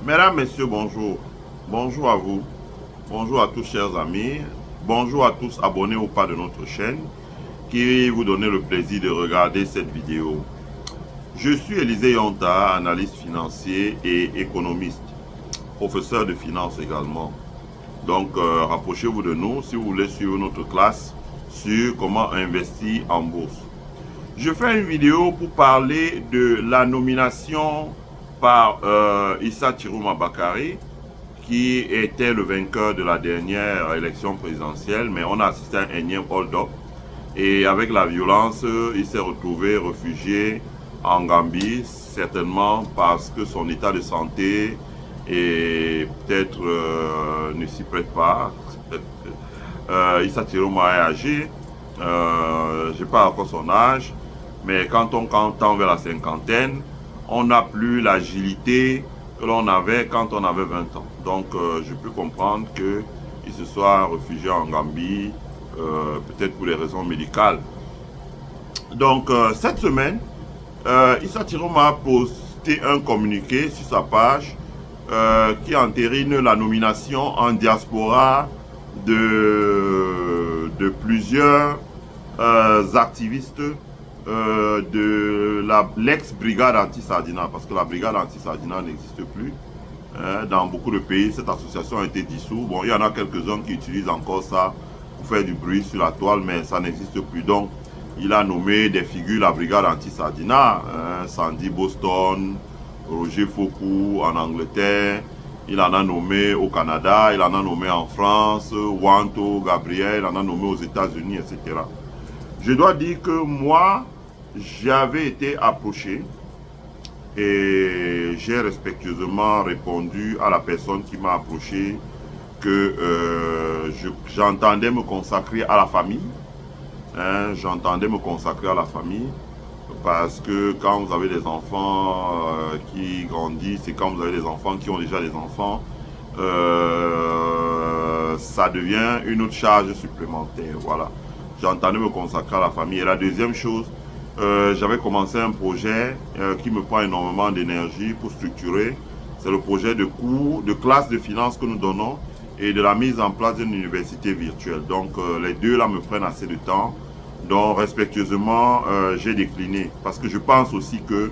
Mesdames, Messieurs, bonjour. Bonjour à vous. Bonjour à tous, chers amis. Bonjour à tous abonnés ou pas de notre chaîne qui vous donnez le plaisir de regarder cette vidéo. Je suis Élisée Yonta, analyste financier et économiste, professeur de finance également. Donc, rapprochez-vous de nous si vous voulez suivre notre classe sur comment investir en bourse. Je fais une vidéo pour parler de la nomination par Issa Chiroma Bakary, qui était le vainqueur de la dernière élection présidentielle, mais on a assisté à un énième hold-up. Et avec la violence, il s'est retrouvé réfugié en Gambie, certainement parce que son état de santé et peut-être ne s'y prête pas. Issa Chiroma est âgé, je n'ai pas encore son âge, mais quand on tend vers la cinquantaine, on n'a plus l'agilité que l'on avait quand on avait 20 ans. Donc je peux comprendre qu'il se soit réfugié en Gambie, peut-être pour des raisons médicales. Donc cette semaine, Issa Chiroma a posté un communiqué sur sa page qui entérine la nomination en diaspora de plusieurs activistes de l'ex-brigade anti-Sardina, parce que la brigade anti-Sardina n'existe plus. Dans beaucoup de pays, cette association a été dissoute. Bon, il y en a quelques-uns qui utilisent encore ça pour faire du bruit sur la toile, mais ça n'existe plus. Donc, il a nommé des figures de la brigade anti-Sardina, Sandy Boston, Roger Foucault en Angleterre, il en a nommé au Canada, il en a nommé en France, Wanto, Gabriel, il en a nommé aux États-Unis, etc. Je dois dire que moi, j'avais été approché et j'ai respectueusement répondu à la personne qui m'a approché que j'entendais me consacrer à la famille. J'entendais me consacrer à la famille parce que quand vous avez des enfants qui grandissent et quand vous avez des enfants qui ont déjà des enfants, ça devient une autre charge supplémentaire. Voilà. J'entendais me consacrer à la famille. Et la deuxième chose, j'avais commencé un projet qui me prend énormément d'énergie pour structurer. C'est le projet de cours, de classe de finance que nous donnons et de la mise en place d'une université virtuelle. Donc les deux là me prennent assez de temps. Donc respectueusement, j'ai décliné. Parce que je pense aussi que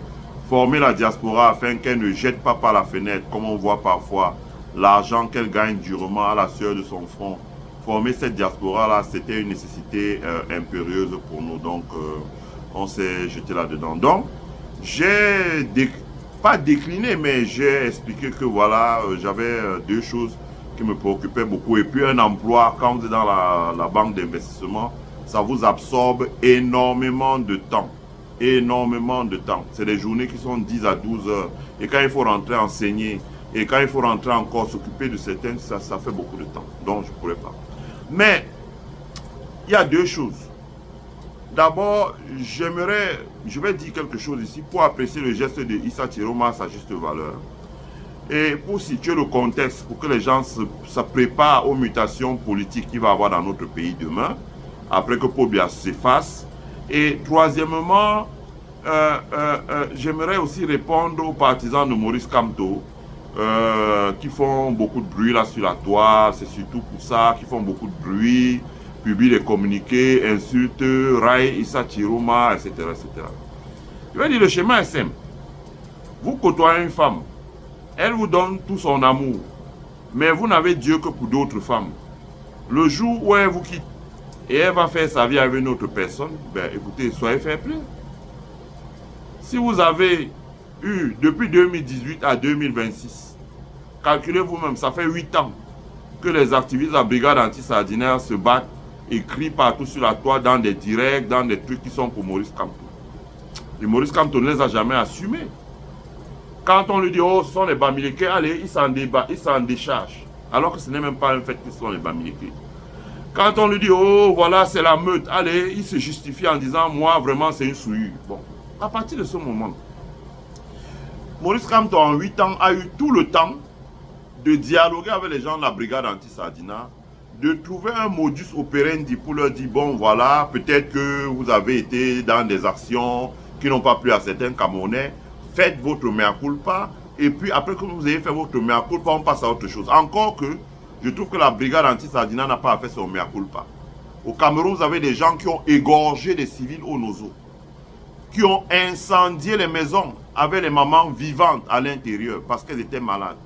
former la diaspora afin qu'elle ne jette pas par la fenêtre, comme on voit parfois, l'argent qu'elle gagne durement à la sueur de son front. Former cette diaspora-là, c'était une nécessité impérieuse pour nous. Donc, on s'est jeté là-dedans. Donc, j'ai pas décliné, mais j'ai expliqué que voilà, j'avais deux choses qui me préoccupaient beaucoup. Et puis, un emploi, quand vous êtes dans la banque d'investissement, ça vous absorbe énormément de temps. Énormément de temps. C'est des journées qui sont 10 à 12 heures. Et quand il faut rentrer enseigner, et quand il faut rentrer encore s'occuper de certaines, ça fait beaucoup de temps. Donc, je ne pourrais pas. Mais, il y a deux choses. D'abord, je vais dire quelque chose ici pour apprécier le geste de Issa Chiroma à sa juste valeur. Et pour situer le contexte, pour que les gens se préparent aux mutations politiques qu'il va y avoir dans notre pays demain, après que Pobia s'efface. Et troisièmement, j'aimerais aussi répondre aux partisans de Maurice Kamto, qui font beaucoup de bruit là sur la toile, c'est surtout pour ça, qui font beaucoup de bruit, publient des communiqués, insultent, raillent Issa Chiroma, etc., etc. Je vais dire, le schéma est simple. Vous côtoyez une femme, elle vous donne tout son amour, mais vous n'avez Dieu que pour d'autres femmes. Le jour où elle vous quitte et elle va faire sa vie avec une autre personne, ben écoutez, soyez fair play. Si vous avez eu depuis 2018 à 2026, calculez vous-même, ça fait 8 ans que les activistes de la brigade anti-sardinaire se battent et crient partout sur la toile dans des directs, dans des trucs qui sont pour Maurice Kamto. Et Maurice Kamto ne les a jamais assumés. Quand on lui dit, oh, ce sont les Bamileke, allez, il s'en décharge. Alors que ce n'est même pas un fait que ce sont les Bamileke. Quand on lui dit, oh, voilà, c'est la meute, allez, il se justifie en disant, moi, vraiment, c'est une souillure. Bon, à partir de ce moment, Maurice Kamto, en 8 ans, a eu tout le temps de dialoguer avec les gens de la brigade anti-Sardina, de trouver un modus operandi pour leur dire, bon, voilà, peut-être que vous avez été dans des actions qui n'ont pas plu à certains Camerounais, faites votre mea culpa, Et puis après que vous ayez fait votre mea culpa, on passe à autre chose. Encore que je trouve que la brigade anti-Sardina n'a pas fait son mea culpa. Au Cameroun, vous avez des gens qui ont égorgé des civils au Nozo, qui ont incendié les maisons avec les mamans vivantes à l'intérieur parce qu'elles étaient malades.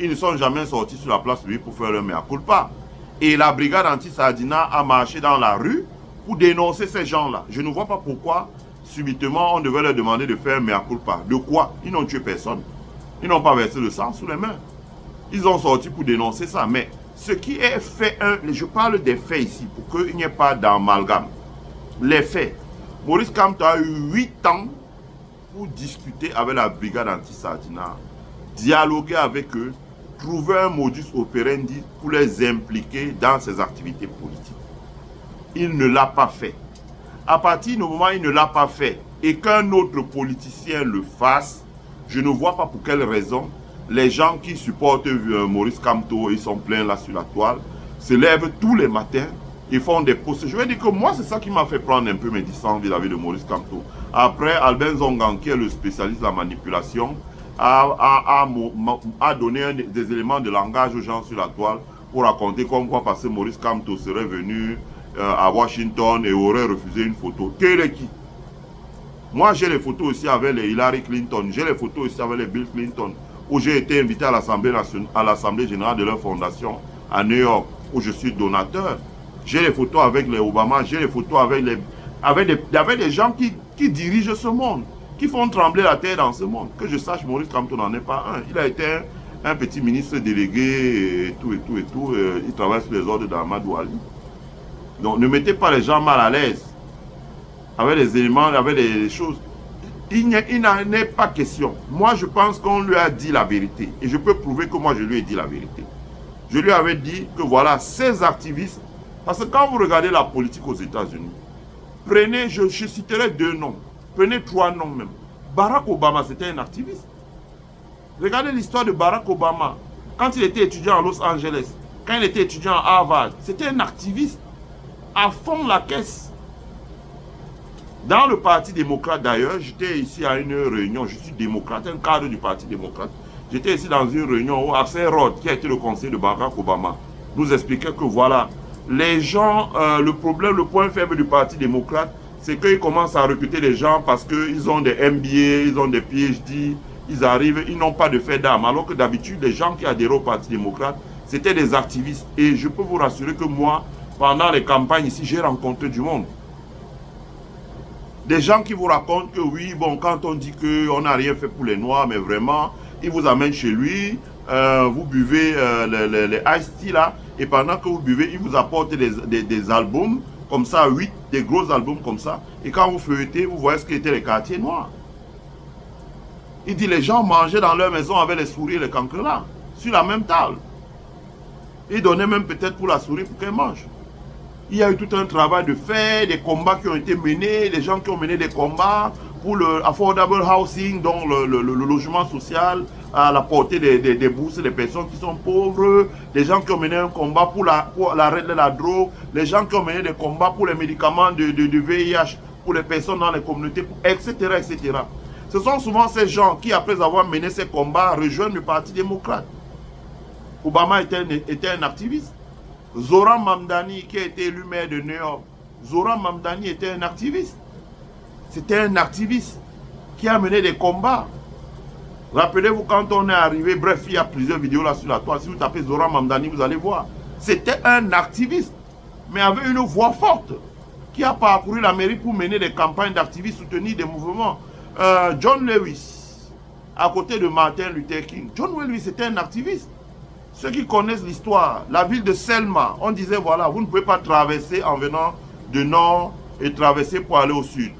Ils ne sont jamais sortis sur la place publique pour faire leur mea culpa. Et la brigade anti-Sardina a marché dans la rue pour dénoncer ces gens-là. Je ne vois pas pourquoi, subitement, on devait leur demander de faire mea culpa. De quoi? Ils n'ont tué personne. Ils n'ont pas versé le sang sous les mains. Ils ont sorti pour dénoncer ça. Mais ce qui est fait, je parle des faits ici, pour qu'il n'y ait pas d'amalgame. Les faits. Maurice Kamto a eu 8 ans pour discuter avec la brigade anti-Sardina, dialoguer avec eux, trouver un modus operandi pour les impliquer dans ses activités politiques. Il ne l'a pas fait. À partir du moment où il ne l'a pas fait et qu'un autre politicien le fasse, je ne vois pas pour quelle raison les gens qui supportent Maurice Kamto, ils sont pleins là sur la toile, se lèvent tous les matins et font des posts. Je vais dire que moi, c'est ça qui m'a fait prendre un peu mes distances vis-à-vis de Maurice Kamto. Après, Albin Zongan, qui est le spécialiste de la manipulation, a donné des éléments de langage aux gens sur la toile pour raconter comme quoi parce que Maurice Kamto serait venu à Washington et aurait refusé une photo. Quel est qui? Moi, j'ai les photos aussi avec les Hillary Clinton, j'ai les photos aussi avec les Bill Clinton, où j'ai été invité à l'Assemblée générale de leur fondation à New York, où je suis donateur. J'ai les photos avec les Obama, j'ai les photos avec des gens qui dirigent ce monde, qui font trembler la terre dans ce monde. Que je sache, Maurice Kamto n'en est pas un. Il a été un petit ministre délégué et tout. Il travaille sous les ordres d'Amadou Ali. Donc ne mettez pas les gens mal à l'aise avec les éléments, avec les choses. Il n'en est pas question. Moi, je pense qu'on lui a dit la vérité. Et je peux prouver que moi, je lui ai dit la vérité. Je lui avais dit que voilà, ces activistes, parce que quand vous regardez la politique aux États-Unis, prenez, je citerai 2 noms, prenez 3 noms même. Barack Obama, c'était un activiste. Regardez l'histoire de Barack Obama. Quand il était étudiant à Los Angeles, quand il était étudiant à Harvard, c'était un activiste à fond la caisse. Dans le Parti démocrate d'ailleurs, j'étais ici à une réunion, je suis démocrate, un cadre du Parti démocrate. J'étais ici dans une réunion où Hassan Roth, qui a été le conseiller de Barack Obama, nous expliquait que voilà, les gens, le problème, le point faible du Parti démocrate, c'est qu'ils commencent à recruter les gens parce qu'ils ont des MBA, ils ont des PhD, ils arrivent, ils n'ont pas de fait d'âme. Alors que d'habitude, les gens qui adhèrent au Parti démocrate, c'était des activistes. Et je peux vous rassurer que moi, pendant les campagnes ici, j'ai rencontré du monde. Des gens qui vous racontent que oui, bon, quand on dit qu'on n'a rien fait pour les Noirs, mais vraiment, ils vous amènent chez lui, vous buvez les iced tea là, et pendant que vous buvez, ils vous apportent des albums, comme ça, 8, des gros albums comme ça, et quand vous feuilletez, vous voyez ce qu'étaient les quartiers noirs. Il dit les gens mangeaient dans leur maison avec les souris et les cancrelats, sur la même table. Ils donnaient même peut-être pour la souris pour qu'elle mange. Il y a eu tout un travail de fait, des combats qui ont été menés, des gens qui ont mené des combats pour le affordable housing, donc le logement social à la portée des bourses des personnes qui sont pauvres, des gens qui ont mené un combat pour l'arrêt de la drogue, les gens qui ont mené des combats pour les médicaments de VIH, pour les personnes dans les communautés, etc., etc. Ce sont souvent ces gens qui, après avoir mené ces combats, rejoignent le Parti démocrate. Obama était un activiste. Zoran Mamdani, qui a été élu maire de New York, Zoran Mamdani était un activiste. C'était un activiste qui a mené des combats. Rappelez-vous quand on est arrivé, bref, il y a plusieurs vidéos là sur la toile. Si vous tapez Zoran Mamdani, vous allez voir. C'était un activiste, mais avec une voix forte, qui a parcouru l'Amérique pour mener des campagnes d'activistes, soutenir des mouvements. John Lewis, à côté de Martin Luther King. John Lewis était un activiste. Ceux qui connaissent l'histoire, la ville de Selma, on disait voilà, vous ne pouvez pas traverser en venant du nord et traverser pour aller au sud.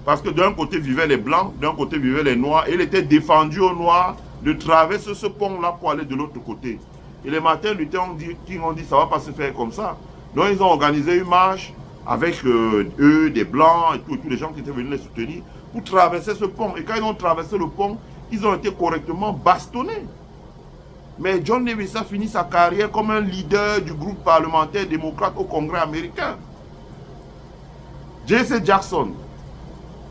Parce que d'un côté vivaient les blancs, d'un côté vivaient les noirs, et il était défendu aux noirs de traverser ce pont-là pour aller de l'autre côté. Et les Martin Luther King ont dit ça ne va pas se faire comme ça. Donc ils ont organisé une marche avec eux, des blancs et tous les gens qui étaient venus les soutenir pour traverser ce pont. Et quand ils ont traversé le pont, ils ont été correctement bastonnés. Mais John Lewis a fini sa carrière comme un leader du groupe parlementaire démocrate au Congrès américain. Jesse Jackson,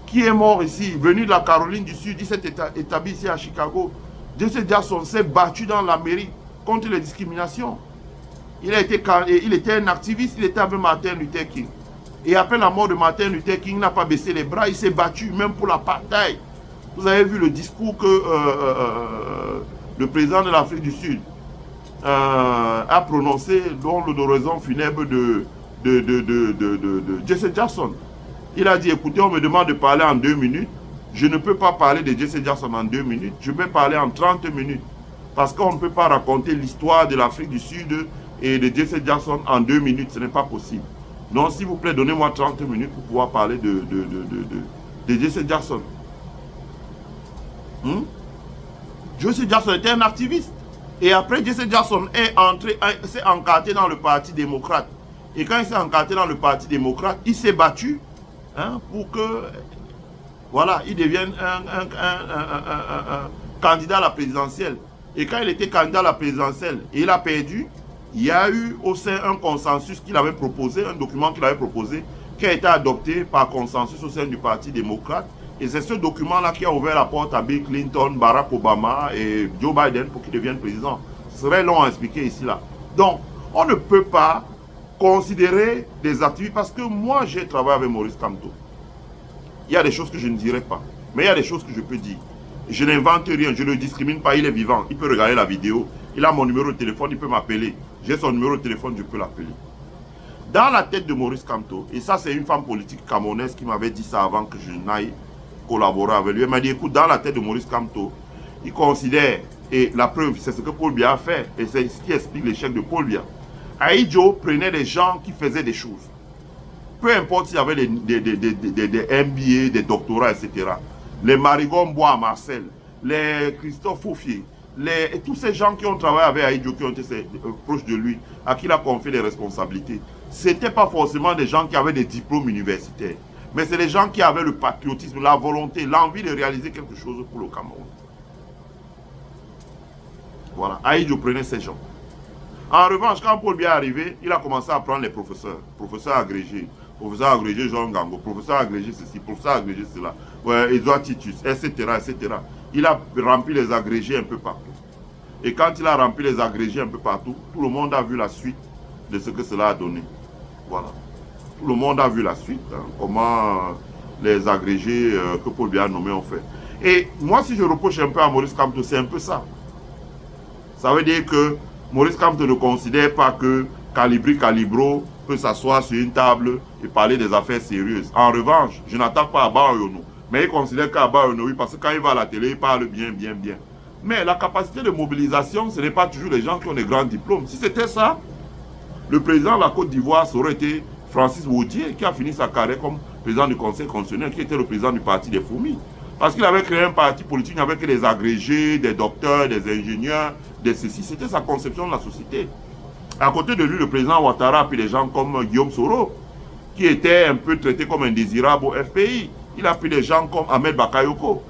qui est mort ici, venu de la Caroline du Sud, il s'est établi ici à Chicago. Jesse Jackson s'est battu dans la mairie contre les discriminations. Il était un activiste, il était avec Martin Luther King. Et après la mort de Martin Luther King, il n'a pas baissé les bras, il s'est battu même pour l'apartheid. Vous avez vu le discours que le président de l'Afrique du Sud a prononcé dans l'oraison funèbre de Jesse Jackson. Il a dit, écoutez, on me demande de parler en 2 minutes. Je ne peux pas parler de Jesse Jackson en 2 minutes. Je peux parler en 30 minutes. Parce qu'on ne peut pas raconter l'histoire de l'Afrique du Sud et de Jesse Jackson en 2 minutes. Ce n'est pas possible. Donc, s'il vous plaît, donnez-moi 30 minutes pour pouvoir parler de Jesse Jackson. Jesse Jackson était un activiste. Et après, Jesse Jackson s'est encarté dans le Parti démocrate. Et quand il s'est encarté dans le Parti démocrate, il s'est battu pour que, voilà, il devienne un candidat à la présidentielle. Et quand il était candidat à la présidentielle et il a perdu, il y a eu au sein un consensus qu'il avait proposé, un document qu'il avait proposé, qui a été adopté par consensus au sein du Parti démocrate. Et c'est ce document-là qui a ouvert la porte à Bill Clinton, Barack Obama et Joe Biden pour qu'ils deviennent présidents. Ce serait long à expliquer ici, là. Donc, on ne peut pas considérer des activités, parce que moi, j'ai travaillé avec Maurice Kamto. Il y a des choses que je ne dirai pas, mais il y a des choses que je peux dire. Je n'invente rien, je ne le discrimine pas, il est vivant. Il peut regarder la vidéo, il a mon numéro de téléphone, il peut m'appeler. J'ai son numéro de téléphone, je peux l'appeler. Dans la tête de Maurice Kamto, et ça c'est une femme politique camerounaise qui m'avait dit ça avant que je n'aille collaborer avec lui. Elle m'a dit, écoute, dans la tête de Maurice Kamto, il considère, et la preuve, c'est ce que Paul Biya a fait, et c'est ce qui explique l'échec de Paul Biya. Ahidjo prenait des gens qui faisaient des choses. Peu importe s'il y avait des MBA, des doctorats, etc. Les Marigon Bois à Marcel, les Christophe Foufier, et tous ces gens qui ont travaillé avec Ahidjo, qui ont été proches de lui, à qui il a confié les responsabilités, ce n'étaient pas forcément des gens qui avaient des diplômes universitaires, mais c'est des gens qui avaient le patriotisme, la volonté, l'envie de réaliser quelque chose pour le Cameroun. Voilà, Ahidjo prenait ces gens. En revanche, quand Paul Biya est arrivé, il a commencé à prendre les professeurs. Professeur agrégé, Jean Gango, professeur agrégé ceci, professeur agrégé cela, ouais, Edouard Titus, etc., etc. Il a rempli les agrégés un peu partout. Et quand il a rempli les agrégés un peu partout, tout le monde a vu la suite de ce que cela a donné. Voilà. Tout le monde a vu la suite, comment les agrégés que Paul Biya a nommés ont fait. Et moi, si je reproche un peu à Maurice Kamto, c'est un peu ça. Ça veut dire que Maurice Kamto ne considère pas que Calibro peut s'asseoir sur une table et parler des affaires sérieuses. En revanche, je n'attaque pas Abba Oyono, mais il considère qu'Abba Oyono, oui, parce que quand il va à la télé, il parle bien. Mais la capacité de mobilisation, ce n'est pas toujours les gens qui ont des grands diplômes. Si c'était ça, le président de la Côte d'Ivoire, ça aurait été Francis Waudier, qui a fini sa carrière comme président du Conseil constitutionnel, qui était le président du Parti des Fourmis. Parce qu'il avait créé un parti politique avec des agrégés, des docteurs, des ingénieurs, des ceci. C'était sa conception de la société. À côté de lui, le président Ouattara, puis des gens comme Guillaume Soro, qui étaient un peu traités comme indésirables au FPI. Il a pris des gens comme Ahmed Bakayoko.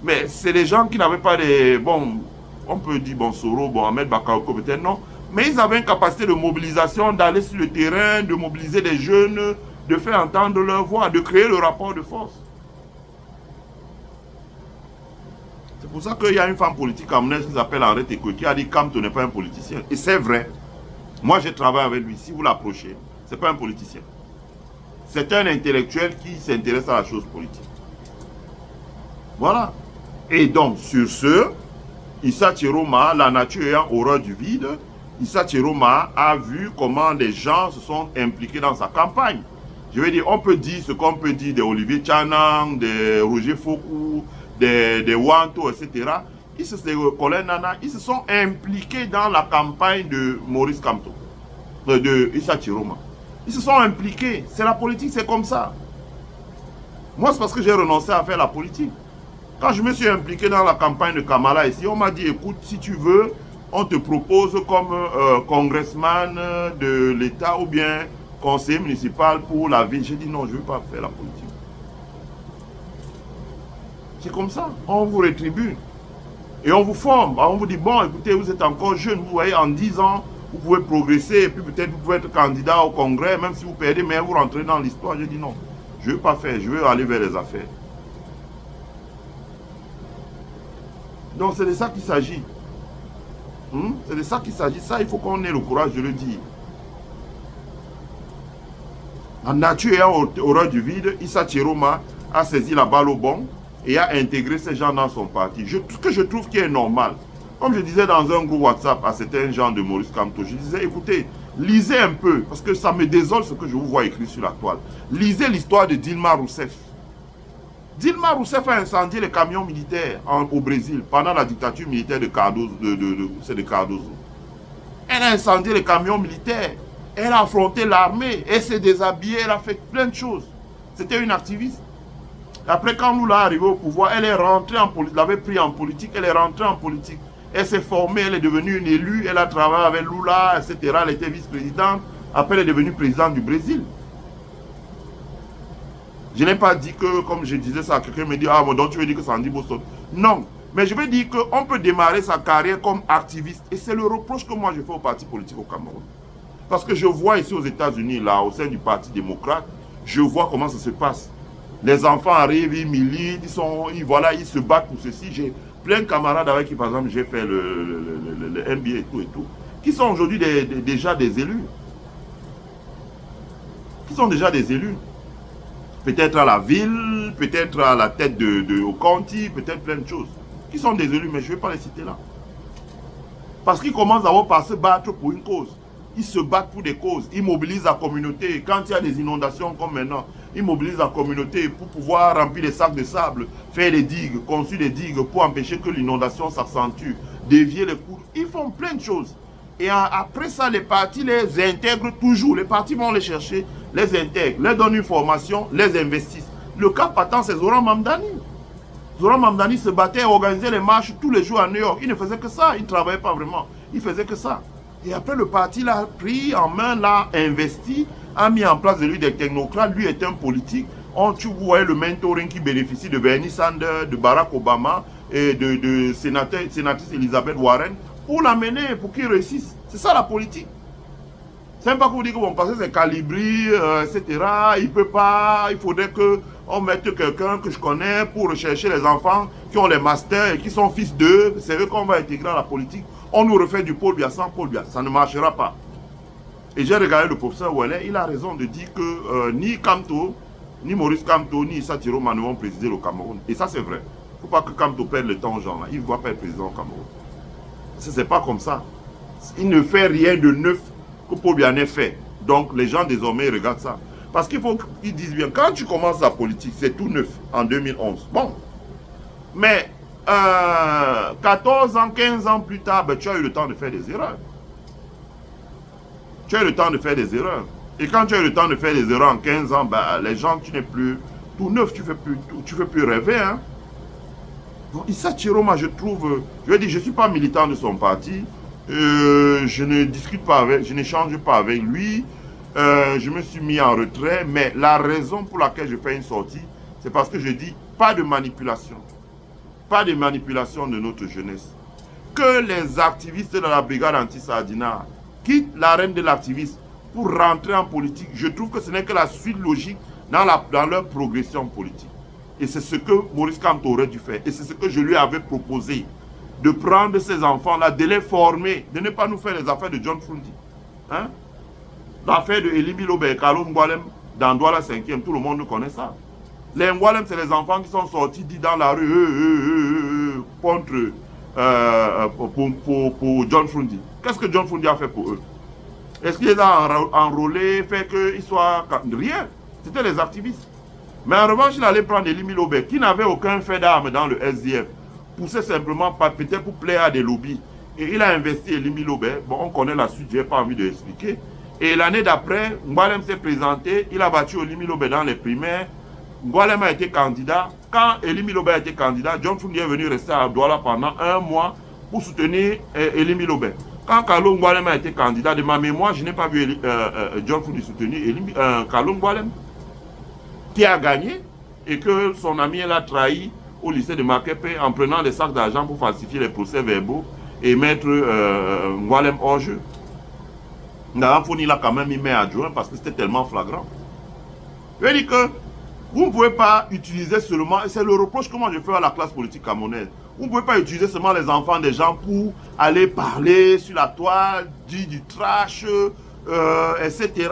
Mais c'est des gens qui n'avaient pas des... Bon, on peut dire, bon, Soro, bon, Ahmed Bakayoko, peut-être non. Mais ils avaient une capacité de mobilisation, d'aller sur le terrain, de mobiliser des jeunes, de faire entendre leur voix, de créer le rapport de force. C'est pour ça qu'il y a une femme politique camerounaise qui s'appelle Henriette Ekoui qui a dit Kamto n'est pas un politicien. Et c'est vrai. Moi, j'ai travaillé avec lui. Si vous l'approchez, ce n'est pas un politicien. C'est un intellectuel qui s'intéresse à la chose politique. Voilà. Et donc, sur ce, Issa Chiroma, la nature ayant horreur du vide, Issa Chiroma a vu comment les gens se sont impliqués dans sa campagne. Je veux dire, on peut dire ce qu'on peut dire de Olivier Tchanang, de Roger Fokou, de Wanto, etc. Ils se sont impliqués dans la campagne de Maurice Kamto, de Issa Chiroma. Ils se sont impliqués. C'est la politique, c'est comme ça. Moi, c'est parce que j'ai renoncé à faire la politique. Quand je me suis impliqué dans la campagne de Kamala ici, on m'a dit, écoute, si tu veux, on te propose comme congressman de l'État ou bien conseiller municipal pour la ville. J'ai dit non, je ne veux pas faire la politique. C'est comme ça. On vous rétribue. Et on vous forme. On vous dit, bon, écoutez, vous êtes encore jeune. Vous voyez, en 10 ans, vous pouvez progresser. Et puis peut-être vous pouvez être candidat au congrès. Même si vous perdez, mais vous rentrez dans l'histoire. J'ai dit non, je ne veux pas faire. Je veux aller vers les affaires. Donc c'est de ça qu'il s'agit. C'est de ça qu'il s'agit. Ça, il faut qu'on ait le courage de le dire. La nature ayant horreur du vide, Issa Chiroma a saisi la balle au bon et a intégré ces gens dans son parti. Ce que je trouve qui est normal. Comme je disais dans un groupe WhatsApp à certains gens de Maurice Kamto, je disais, écoutez, lisez un peu, parce que ça me désole ce que je vous vois écrit sur la toile. Lisez l'histoire de Dilma Rousseff. Dilma Rousseff a incendié les camions militaires au Brésil pendant la dictature militaire de Cardoso. De Cardoso. Elle a incendié les camions militaires. Elle a affronté l'armée. Elle s'est déshabillée. Elle a fait plein de choses. C'était une activiste. Après, quand Lula est arrivé au pouvoir, elle est rentrée en politique. L'avait pris en politique. Elle est rentrée en politique. Elle s'est formée. Elle est devenue une élue. Elle a travaillé avec Lula, etc. Elle était vice-présidente. Après, elle est devenue présidente du Brésil. Je n'ai pas dit que, comme je disais ça, quelqu'un me dit, ah, bon, donc tu veux dire que Sandy Boston. Non, mais je veux dire qu'on peut démarrer sa carrière comme activiste. Et c'est le reproche que moi je fais au parti politique au Cameroun. Parce que je vois ici aux États-Unis, là, au sein du Parti démocrate, je vois comment ça se passe. Les enfants arrivent, ils militent, ils se battent pour ceci. J'ai plein de camarades avec qui, par exemple, j'ai fait le MBA et tout, qui sont aujourd'hui déjà des élus. Qui sont déjà des élus. Peut-être à la ville, peut-être à la tête au county, peut-être plein de choses. Qui sont des élus, mais je ne vais pas les citer là. Parce qu'ils commencent d'abord par se battre pour une cause. Ils se battent pour des causes. Ils mobilisent la communauté. Quand il y a des inondations comme maintenant, ils mobilisent la communauté pour pouvoir remplir les sacs de sable, faire des digues, construire des digues pour empêcher que l'inondation s'accentue, dévier les cours. Ils font plein de choses. Et après ça, les partis les intègrent toujours. Les partis vont les chercher, les intègrent, les donnent une formation, les investissent. Le cas patent, c'est Zoran Mamdani. Zoran Mamdani se battait, organisait les marches tous les jours à New York. Il ne faisait que ça, il ne travaillait pas vraiment. Il faisait que ça. Et après, le parti l'a pris en main, l'a investi, a mis en place de lui des technocrates. Lui est un politique. Tu vois le mentoring qui bénéficie de Bernie Sanders, de Barack Obama et de sénatrice Elizabeth Warren pour l'amener, pour qu'il réussisse. C'est ça la politique. C'est même pas pour dire que bon, parce que c'est Calibri, etc. Il peut pas, il faudrait qu'on mette quelqu'un que je connais pour rechercher les enfants qui ont les masters et qui sont fils d'eux. C'est eux qu'on va intégrer à la politique. On nous refait du Paul Biya sans Paul Biya. Ça ne marchera pas. Et j'ai regardé le professeur Ouellet, il a raison de dire que ni Kamto, ni Maurice Kamto, ni Issa Chiroma ne vont présider le Cameroun. Et ça, c'est vrai. Il ne faut pas que Kamto perde le temps aux gens là. Il ne doit pas être président au Cameroun. Ce n'est pas comme ça. Il ne fait rien de neuf que Paul Biya n'ait fait. Donc, les gens désormais regardent ça. Parce qu'il faut qu'ils disent bien, quand tu commences la politique, c'est tout neuf en 2011. Bon. Mais 14 ans, 15 ans plus tard, ben, tu as eu le temps de faire des erreurs. Tu as eu le temps de faire des erreurs. Et quand tu as eu le temps de faire des erreurs en 15 ans, ben, les gens, tu n'es plus tout neuf, tu ne fais plus rêver. Hein? Donc, Issa Chiroma, je trouve, je veux dire, je ne suis pas militant de son parti. Je ne discute pas avec, je n'échange pas avec lui. Je me suis mis en retrait. Mais la raison pour laquelle je fais une sortie, c'est parce que je dis pas de manipulation. Pas de manipulation de notre jeunesse. Que les activistes de la brigade anti-Sardina quittent l'arène de l'activisme pour rentrer en politique. Je trouve que ce n'est que la suite logique dans leur progression politique. Et c'est ce que Maurice Kamto aurait dû faire. Et c'est ce que je lui avais proposé. De prendre ces enfants-là, de les former, de ne pas nous faire les affaires de John Fundi. Hein? L'affaire de Elimi Lobe et Carlo Ngwalem dans Douala 5e, tout le monde connaît ça. Les Ngwalem, c'est les enfants qui sont sortis dit dans la rue contre pour John Fundi. Qu'est-ce que John Fundi a fait pour eux? Est-ce qu'il les a enrôlés, fait qu'ils soient... Rien. C'était les activistes. Mais en revanche, il allait prendre Elimi Lobe, qui n'avait aucun fait d'armes dans le SDF. Poussait simplement peut-être pour plaire à des lobbies. Et il a investi Elimi Lobe. Bon, on connaît la suite, je n'ai pas envie de l'expliquer. Et l'année d'après, Ngwalem s'est présenté, il a battu Elimi Lobe dans les primaires. Ngwalem a été candidat. Quand Elimi Lobe a été candidat, John Fundi est venu rester à Douala pendant 1 mois pour soutenir Elimi Lobe. Quand Carlo Ngwalem a été candidat, de ma mémoire, je n'ai pas vu John Fundi soutenir Carlo Ngwalem, qui a gagné et que son ami l'a trahi au lycée de Makepe en prenant des sacs d'argent pour falsifier les procès verbaux et mettre Ngwalem hors jeu. Ndaran Founi l'a quand même mis main adjoint parce que c'était tellement flagrant. Je veux dire que vous ne pouvez pas utiliser seulement, et c'est le reproche que moi je fais à la classe politique camerounaise. Vous ne pouvez pas utiliser seulement les enfants des gens pour aller parler sur la toile, dire du trash, etc.,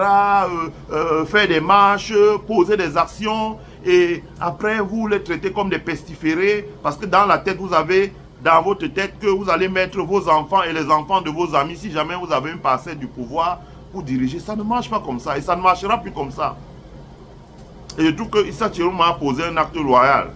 faire des marches, poser des actions, et après vous les traitez comme des pestiférés, parce que dans la tête, vous avez dans votre tête que vous allez mettre vos enfants et les enfants de vos amis, si jamais vous avez une parcelle du pouvoir pour diriger. Ça ne marche pas comme ça, et ça ne marchera plus comme ça. Et je trouve que Issa Chiroma a posé un acte loyal.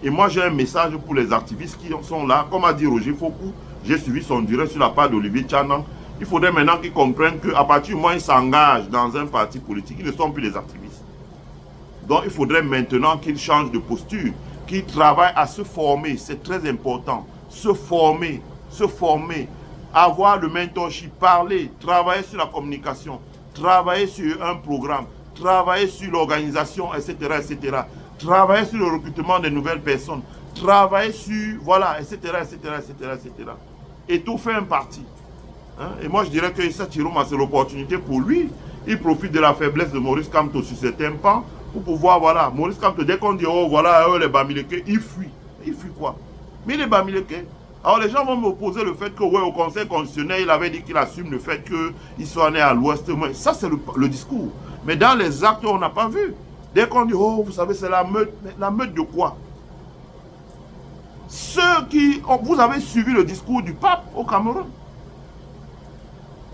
Et moi, j'ai un message pour les activistes qui sont là. Comme a dit Roger Fokou, j'ai suivi son direct sur la part d'Olivier Tchanan. Il faudrait maintenant qu'ils comprennent qu'à partir du moment où ils s'engagent dans un parti politique, ils ne sont plus des activistes. Donc, il faudrait maintenant qu'ils changent de posture, qu'ils travaillent à se former. C'est très important. Se former, avoir le mentorship, parler, travailler sur la communication, travailler sur un programme, travailler sur l'organisation, etc., etc., travailler sur le recrutement de nouvelles personnes, travailler sur, voilà, etc., etc., etc., etc. Et tout fait un parti. Hein? Et moi, je dirais que Issa Chiroma, c'est l'opportunité pour lui. Il profite de la faiblesse de Maurice Kamto sur certains pans pour pouvoir, voilà, Maurice Kamto, dès qu'on dit, oh, voilà, les Bamileke, il fuit. Il fuit quoi? Mais il est Bamileke. Alors les gens vont m'opposer le fait que, ouais, au Conseil constitutionnel, il avait dit qu'il assume le fait qu'il soit né à l'Ouest. Ça, c'est le discours. Mais dans les actes, on n'a pas vu. Dès qu'on dit, oh, vous savez, c'est la meute. Mais la meute de quoi? Ceux qui... Vous avez suivi le discours du pape au Cameroun.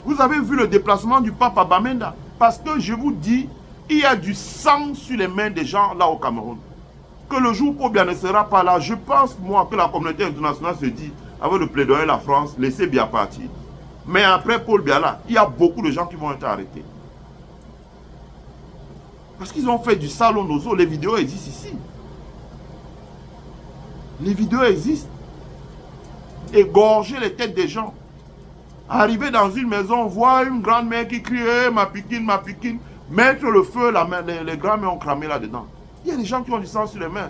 Vous avez vu le déplacement du pape à Bamenda. Parce que je vous dis, il y a du sang sur les mains des gens là au Cameroun. Que le jour où Paul Biya ne sera pas là, je pense, moi, que la communauté internationale se dit, avec le plaidoyer de la France, laissez Biya partir. Mais après Paul Biya là, il y a beaucoup de gens qui vont être arrêtés. Parce qu'ils ont fait du salon nozo. Les vidéos existent ici. Les vidéos existent. Égorger les têtes des gens. Arriver dans une maison, voir une grande-mère qui crie hey, ma piquine, mettre le feu, les grands-mères ont cramé là-dedans. Il y a des gens qui ont du sang sur les mains.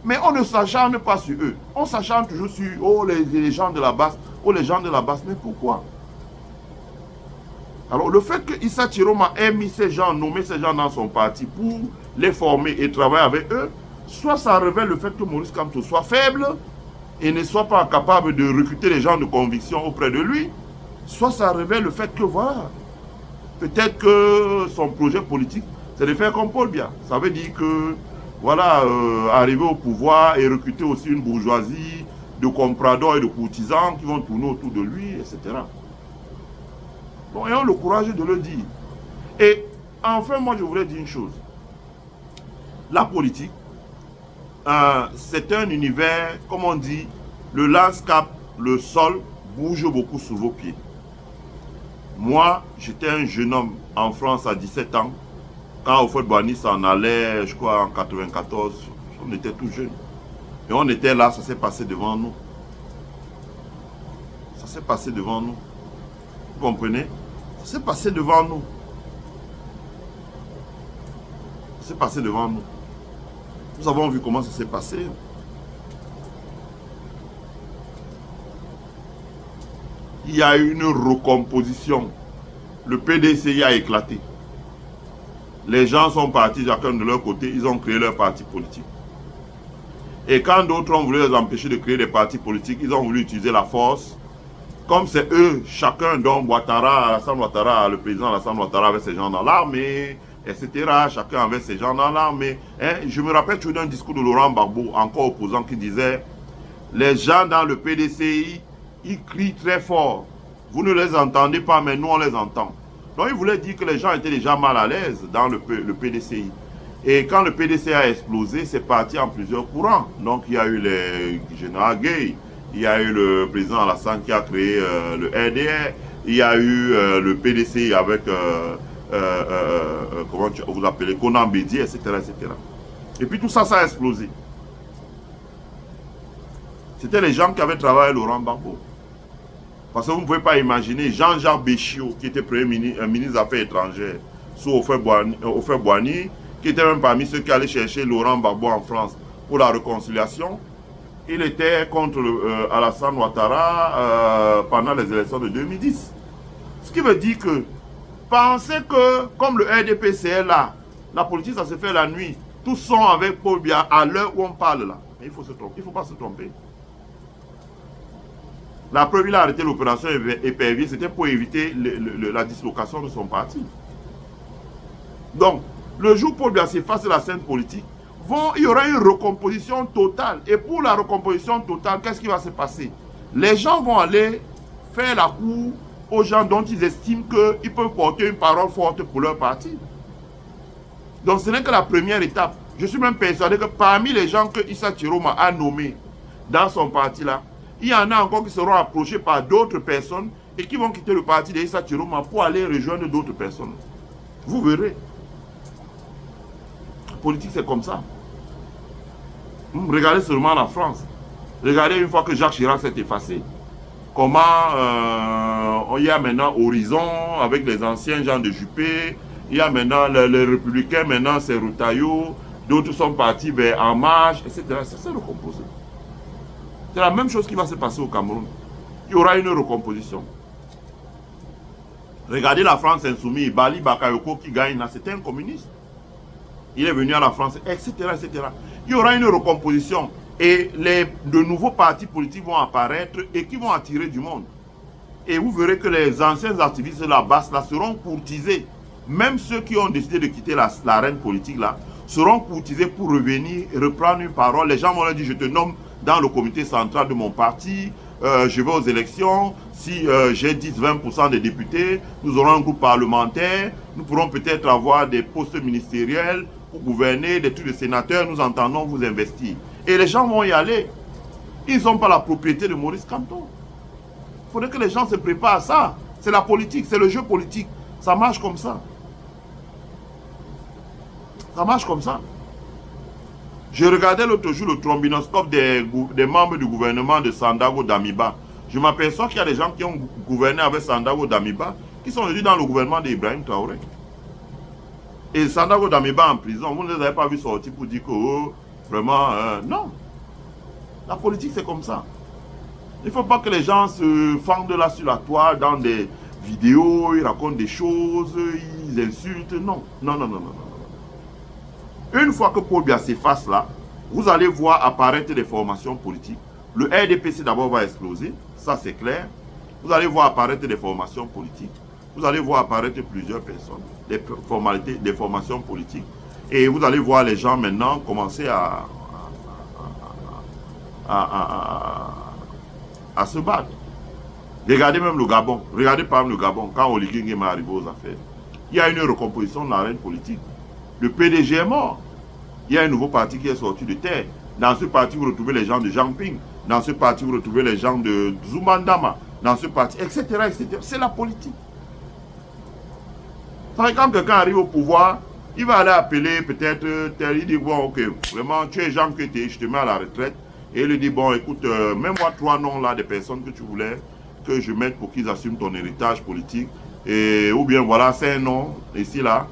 Mais on ne s'acharne pas sur eux. On s'acharne toujours sur oh, les gens de la base. Oh, les gens de la base. Mais pourquoi? Alors, le fait que Issa Chiroma ait mis ces gens, nommé ces gens dans son parti pour les former et travailler avec eux, soit ça révèle le fait que Maurice Kamto soit faible et ne soit pas capable de recruter les gens de conviction auprès de lui, soit ça révèle le fait que, voilà, peut-être que son projet politique, c'est de faire comme Paul Biya. Ça veut dire que, voilà, arriver au pouvoir et recruter aussi une bourgeoisie de compradors et de courtisans qui vont tourner autour de lui, etc. Bon, ayons le courage de le dire. Et enfin, moi, je voulais dire une chose. La politique, c'est un univers, comme on dit, le landscape, le sol bouge beaucoup sous vos pieds. Moi, j'étais un jeune homme en France à 17 ans. Quand Houphouët-Boigny s'en allait, je crois, en 94, on était tout jeunes. Et on était là, ça s'est passé devant nous. Ça s'est passé devant nous. Vous comprenez? Ça s'est passé devant nous. Ça s'est passé devant nous. Nous avons vu comment ça s'est passé. Il y a eu une recomposition. Le PDCI a éclaté. Les gens sont partis chacun de leur côté, ils ont créé leur parti politique. Et quand d'autres ont voulu les empêcher de créer des partis politiques, ils ont voulu utiliser la force. Comme c'est eux, chacun, dont Ouattara, Alassane Ouattara, le président Alassane Ouattara avait ses gens dans l'armée, etc. Chacun avait ses gens dans l'armée. Hein? Je me rappelle toujours d'un discours de Laurent Gbagbo, encore opposant, qui disait « Les gens dans le PDCI, ils crient très fort. Vous ne les entendez pas, mais nous, on les entend. » Donc, il voulait dire que les gens étaient déjà mal à l'aise dans le PDCI. Et quand le PDCI a explosé, c'est parti en plusieurs courants. Donc, il y a eu les généraux Gueye, il y a eu le président Alassane qui a créé le RDR, il y a eu le PDCI avec, comment vous appelez, Konan Bédié, etc., etc. Et puis tout ça, ça a explosé. C'était les gens qui avaient travaillé Laurent Gbagbo. Parce que vous ne pouvez pas imaginer Jean-Jacques Béchiot, qui était ministre des Affaires étrangères, sous Houphouët-Boigny, qui était même parmi ceux qui allaient chercher Laurent Gbagbo en France pour la réconciliation. Il était contre Alassane Ouattara pendant les élections de 2010. Ce qui veut dire que, pensez que, comme le RDPC est là, la politique, ça se fait la nuit. Tous sont avec Paul Biya à l'heure où on parle là. Mais il faut se tromper. Il ne faut pas se tromper. La preuve, il a arrêté l'opération épervier, c'était pour éviter la dislocation de son parti. Donc, le jour où Paul Biya s'efface de la scène politique, il y aura une recomposition totale. Et pour la recomposition totale, qu'est-ce qui va se passer? Les gens vont aller faire la cour aux gens dont ils estiment qu'ils peuvent porter une parole forte pour leur parti. Donc ce n'est que la première étape. Je suis même persuadé que parmi les gens que Issa Chiroma a nommés dans son parti-là, il y en a encore qui seront approchés par d'autres personnes et qui vont quitter le parti d'Issa Chiroma pour aller rejoindre d'autres personnes. Vous verrez. La politique, c'est comme ça. Regardez seulement la France. Regardez une fois que Jacques Chirac s'est effacé. Comment il y a maintenant Horizon avec les anciens gens de Juppé. Il y a maintenant les républicains, maintenant c'est Routaillot. D'autres sont partis vers En Marche, etc. C'est ça recomposé. C'est la même chose qui va se passer au Cameroun. Il y aura une recomposition. Regardez la France insoumise. Bali Bakayoko qui gagne là, c'était un communiste. Il est venu à la France, etc., etc. Il y aura une recomposition. Et de nouveaux partis politiques vont apparaître et qui vont attirer du monde. Et vous verrez que les anciens activistes de la base là seront courtisés. Même ceux qui ont décidé de quitter l'arène politique là seront courtisés pour revenir, reprendre une parole. Les gens vont leur dire, je te nomme dans le comité central de mon parti, je vais aux élections, si j'ai 10-20% des députés, nous aurons un groupe parlementaire, nous pourrons peut-être avoir des postes ministériels pour gouverner, des trucs de sénateurs, nous entendons vous investir. Et les gens vont y aller. Ils n'ont pas la propriété de Maurice Kamto. Il faudrait que les gens se préparent à ça. C'est la politique, c'est le jeu politique. Ça marche comme ça. Ça marche comme ça. Je regardais l'autre jour le trombinoscope des membres du gouvernement de Sandaogo Damiba. Je m'aperçois qu'il y a des gens qui ont gouverné avec Sandaogo Damiba qui sont venus dans le gouvernement d'Ibrahim Traoré. Et Sandaogo Damiba en prison, vous ne les avez pas vu sortir pour dire que vraiment, non. La politique, c'est comme ça. Il ne faut pas que les gens se fendent là sur la toile dans des vidéos, ils racontent des choses, ils insultent. Non, non, non, non, non, non. Une fois que Paul Biya s'efface là, vous allez voir apparaître des formations politiques. Le RDPC d'abord va exploser, ça c'est clair. Vous allez voir apparaître des formations politiques. Vous allez voir apparaître plusieurs personnes, des formations politiques. Et vous allez voir les gens maintenant commencer à se battre. Regardez même le Gabon. Regardez par exemple le Gabon, quand Oligui Nguema est arrivé aux affaires. Il y a une recomposition de l'arène politique. Le PDG est mort. Il y a un nouveau parti qui est sorti de terre. Dans ce parti, vous retrouvez les gens de Jean Ping. Dans ce parti, vous retrouvez les gens de Zumandama. Dans ce parti, etc., etc. C'est la politique. Quand quelqu'un arrive au pouvoir, il va aller appeler peut-être, il dit, bon, ok, vraiment, tu es Jean Kété, je te mets à la retraite. Et il lui dit, bon, écoute, mets-moi 3 noms là des personnes que tu voulais que je mette pour qu'ils assument ton héritage politique. Et, ou bien, voilà, c'est un nom, ici, là.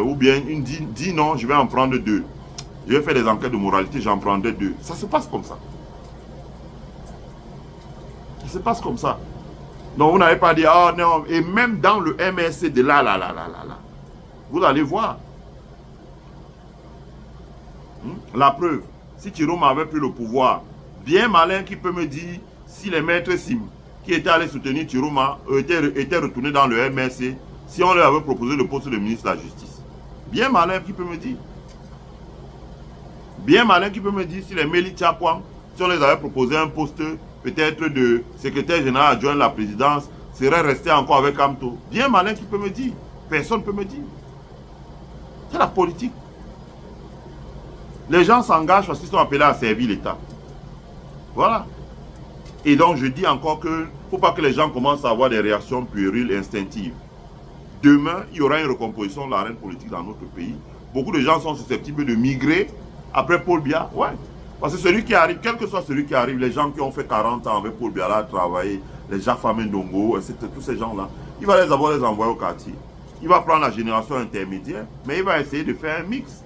Ou bien, 10 noms, je vais en prendre 2. Je vais faire des enquêtes de moralité, j'en prendrai 2. Ça se passe comme ça. Ça se passe comme ça. Donc, vous n'avez pas dit, oh non, et même dans le MSC de là, vous allez voir. La preuve, si Chiroma avait pris le pouvoir, bien malin qui peut me dire si les maîtres Sim qui étaient allés soutenir Chiroma étaient retournés dans le MSC, si on leur avait proposé le poste de ministre de la Justice. Bien malin qui peut me dire. Bien malin qui peut me dire si les Méli Tchakwam, si on les avait proposé un poste peut-être de secrétaire général adjoint de la présidence, seraient restés encore avec Kamto. Bien malin qui peut me dire. Personne ne peut me dire. C'est la politique. Les gens s'engagent parce qu'ils sont appelés à servir l'État. Voilà. Et donc je dis encore que, il ne faut pas que les gens commencent à avoir des réactions puériles, instinctives. Demain, il y aura une recomposition de l'arène politique dans notre pays. Beaucoup de gens sont susceptibles de migrer après Paul Biya. Ouais. Parce que celui qui arrive, quel que soit celui qui arrive, les gens qui ont fait 40 ans avec Paul Biya là, travailler, les Jacques Famendongo, etc., tous ces gens-là, il va les envoyer au quartier. Il va prendre la génération intermédiaire, mais il va essayer de faire un mix.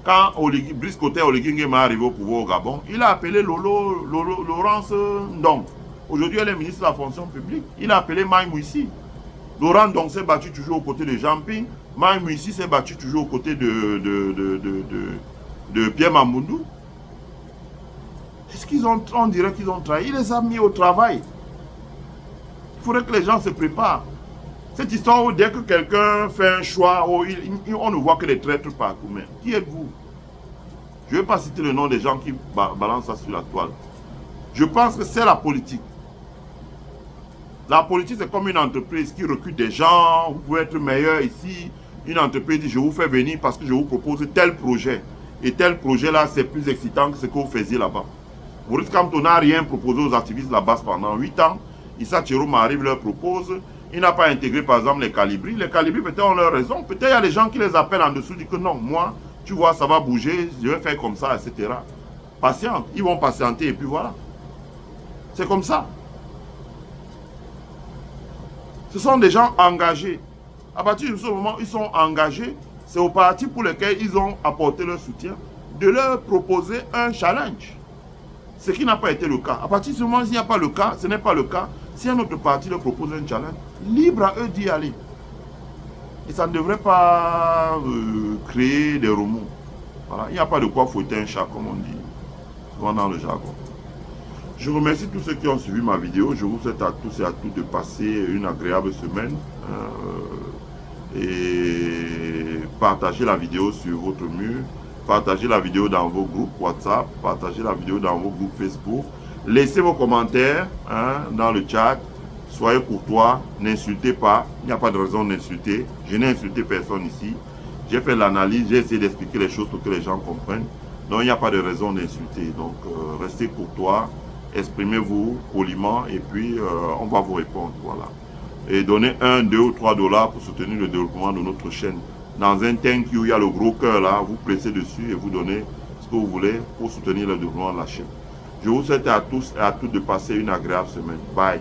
Quand Brice Koté Oligui Nguema est arrivé au pouvoir au Gabon, il a appelé Laurence Ndong. Aujourd'hui, elle est ministre de la fonction publique. Il a appelé Maï Mouissi. Laurent Ndong s'est battu toujours aux côtés de Jean Ping. Maï Mouissi s'est battu toujours aux côtés de Pierre Mamboundou. Est-ce on dirait qu'ils ont trahi? Il les a mis au travail. Il faudrait que les gens se préparent. Cette histoire où dès que quelqu'un fait un choix, on ne voit que les traîtres partout. Mais qui êtes-vous? Je ne vais pas citer le nom des gens qui balancent ça sur la toile. Je pense que c'est la politique. La politique, c'est comme une entreprise qui recrute des gens. Vous pouvez être meilleur ici. Une entreprise dit, je vous fais venir parce que je vous propose tel projet. Et tel projet-là, c'est plus excitant que ce que vous faisiez là-bas. Maurice Kamto n'a rien proposé aux activistes de la base pendant 8 ans. Issa Chiroma arrive, leur propose. Il n'a pas intégré, par exemple, les Calibris. Les Calibris, peut-être, ont leur raison. Peut-être, il y a des gens qui les appellent en dessous, disent que non, moi, tu vois, ça va bouger, je vais faire comme ça, etc. Patiente. Ils vont patienter et puis voilà. C'est comme ça. Ce sont des gens engagés. À partir de ce moment où ils sont engagés, c'est aux partis pour lesquels ils ont apporté leur soutien de leur proposer un challenge. Ce qui n'a pas été le cas. À partir de ce moment, s'il n'y a pas le cas, ce n'est pas le cas. Si un autre parti leur propose un challenge, libre à eux d'y aller. Et ça ne devrait pas créer des remous. Voilà. Il n'y a pas de quoi fouetter un chat, comme on dit souvent dans le jargon. Je remercie tous ceux qui ont suivi ma vidéo. Je vous souhaite à tous et à toutes de passer une agréable semaine. Et partagez la vidéo sur votre mur. Partagez la vidéo dans vos groupes WhatsApp. Partagez la vidéo dans vos groupes Facebook. Laissez vos commentaires dans le chat. Soyez courtois. N'insultez pas. Il n'y a pas de raison d'insulter. Je n'ai insulté personne ici. J'ai fait l'analyse. J'ai essayé d'expliquer les choses pour que les gens comprennent. Donc, il n'y a pas de raison d'insulter. Donc, restez courtois. Exprimez-vous poliment et puis on va vous répondre. Voilà. Et donnez 1, 2 ou 3 $ pour soutenir le développement de notre chaîne. Dans un thank you, il y a le gros cœur là, vous pressez dessus et vous donnez ce que vous voulez pour soutenir le développement de la chaîne. Je vous souhaite à tous et à toutes de passer une agréable semaine. Bye.